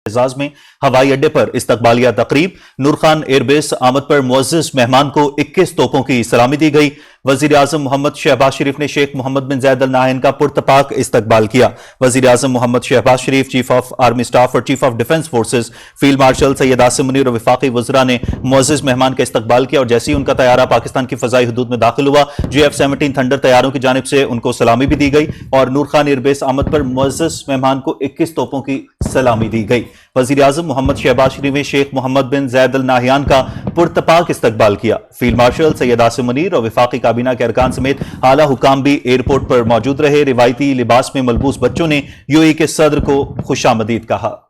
एजाज में हवाई अड्डे पर इस्तकबालिया तकरीब। नूर खान एयरबेस आमद पर मुअज्जज मेहमान को 21 तोपों की सलामी दी गई। वजीर आजम मोहम्मद शहबाज शरीफ ने शेख मोहम्मद बिन जायद अल नाहयान का पुरतपाक इस्तकबाल किया। वजीर आजम मोहम्मद शहबाज शरीफ, चीफ ऑफ आर्मी स्टाफ और chief of defence forces field marshal Syed Asim Munir और वफाकी वज़रा ने मुअज्जज मेहमान का इस्तकबाल किया और जैसे ही उनका तैयारा पाकिस्तान की फजाई हदूद में दाखिल हुआ, JF-17 थंडर तैयारों की जानिब से उनको सलामी भी दी गई और नूर खान एयरबेस आमद पर मुअज्जज मेहमान को 21 तोपों की सलामी दी गई। वजीर आजम मोहम्मद शहबाज शरीफ ने शेख मोहम्मद बिन जायद अल नाहयान का पुरतपाक इस्तकबाल किया। फील्ड मार्शल सैयद आसिम मुनीर और वफाकी काबीना के अरकान समेत आला हुकाम भी एयरपोर्ट पर मौजूद रहे। रिवायती लिबास में मलबूस बच्चों ने UAE के सदर को खुशामदीद कहा।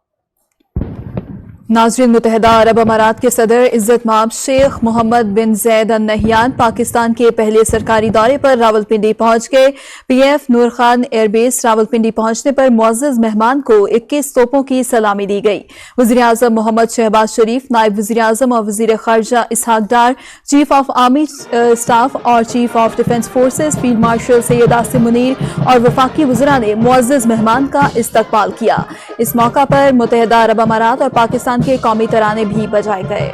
नाज़रीन, मुत्तहिदा अरब अमारात के सदर इज्जतमाब शेख मोहम्मद बिन जायद अल नहयान पाकिस्तान के पहले सरकारी दौरे पर रावलपिंडी पहुंच गए। PF नूर खान एयरबेस रावलपिंडी पहुंचने पर मुअज़्ज़ज़ मेहमान को 21 तोपों की सलामी दी गई। वज़ीर आज़म मोहम्मद शहबाज शरीफ, नायब वज़ीर आज़म और वज़ीर ख़ारजा इसहाक डार, चीफ ऑफ आर्मी स्टाफ और chief of defence forces field marshal Syed Asim Munir और वफाकी वज़रा ने मुअज़्ज़ज़ मेहमान का इस्तकबाल किया। इस मौका पर मुत्तहिदा अरब अमारात और पाकिस्तान के कौमी तराने भी बजाए गए।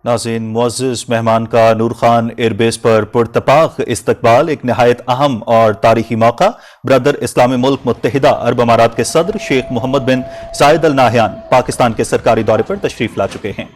नाज़रीन, मुअज़्ज़ज़ मेहमान का नूर खान एयरबेस पर पुरतपाक इस्तकबाल एक नहायत अहम और तारीखी मौका। ब्रदर इस्लामी मुल्क मुत्तहिदा अरब अमारात के सदर शेख मोहम्मद बिन जायद अल नाहयान पाकिस्तान के सरकारी दौरे पर तशरीफ ला चुके हैं।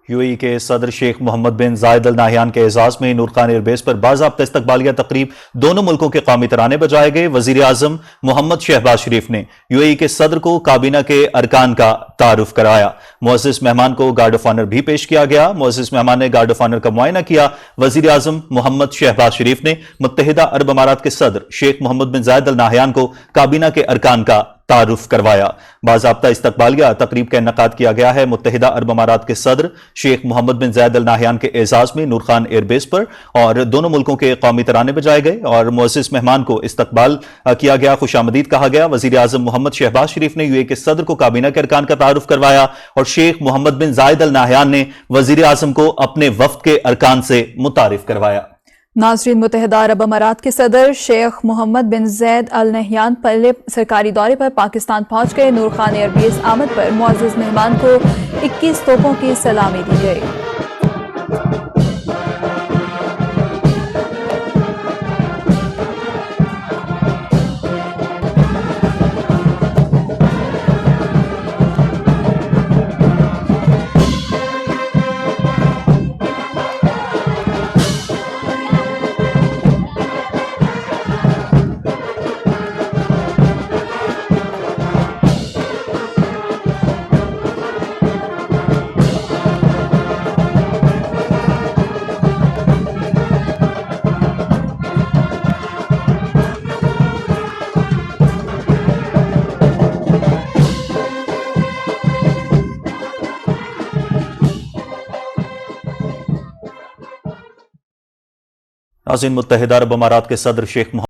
UAE के सदर शेख मोहम्मद बिन जायद अल नाहयान के एजाज में नूर खान एयरबेस पर बाज़ाब्ता इस्तकबालिया तकरीब, दोनों मुल्कों के कौमी तराने बजाए गए। वजीर आजम मोहम्मद शहबाज शरीफ ने UAE के सदर को काबीना के अरकान का तारुफ कराया। मुअज़्ज़ज़ मेहमान को गार्ड ऑफ ऑनर भी पेश किया गया। मुअज़्ज़ज़ मेहमान ने गार्ड ऑफ ऑनर का मुआयना किया। वजीर आजम मोहम्मद शहबाज शरीफ ने मुत्तहिदा अरब अमारात के सदर शेख मोहम्मद बिन जायद अल नाहयान को काबीना के अरकान का तारुफ करवाया। बाज़ाब्ता इस्तकबालिया तकरीब का इन्नकाद किया गया है। मुत्तहिदा अरब अमारात के सदर शेख मोहम्मद बिन जायद अल नाहयान के एजाज में नूर खान एयरबेस पर और दोनों मुल्कों के कौमी तराने बजाए गए और मुअज़्ज़ज़ मेहमान को इस्तकबाल किया गया, खुशामदीद कहा गया। वजीर आजम मोहम्मद शहबाज शरीफ ने UAE के सदर को काबीना के अरकान का तारुफ करवाया और शेख मोहम्मद बिन जायद अल नाहयान ने वजीर आजम को अपने वफ्द के अरकान से मुतारिफ करवाया। नाज़रीन, मुत्तहिदा अरब अमारात के सदर शेख मोहम्मद बिन जायद अल नहयान पहले सरकारी दौरे पर पाकिस्तान पहुंच गए। नूर खान एयरबेस आमद पर मुअज़्ज़ज़ मेहमान को 21 तोपों की सलामी दी गई। नाज़रीन, मुत्तहिदा अरब अमारात के सदर शेख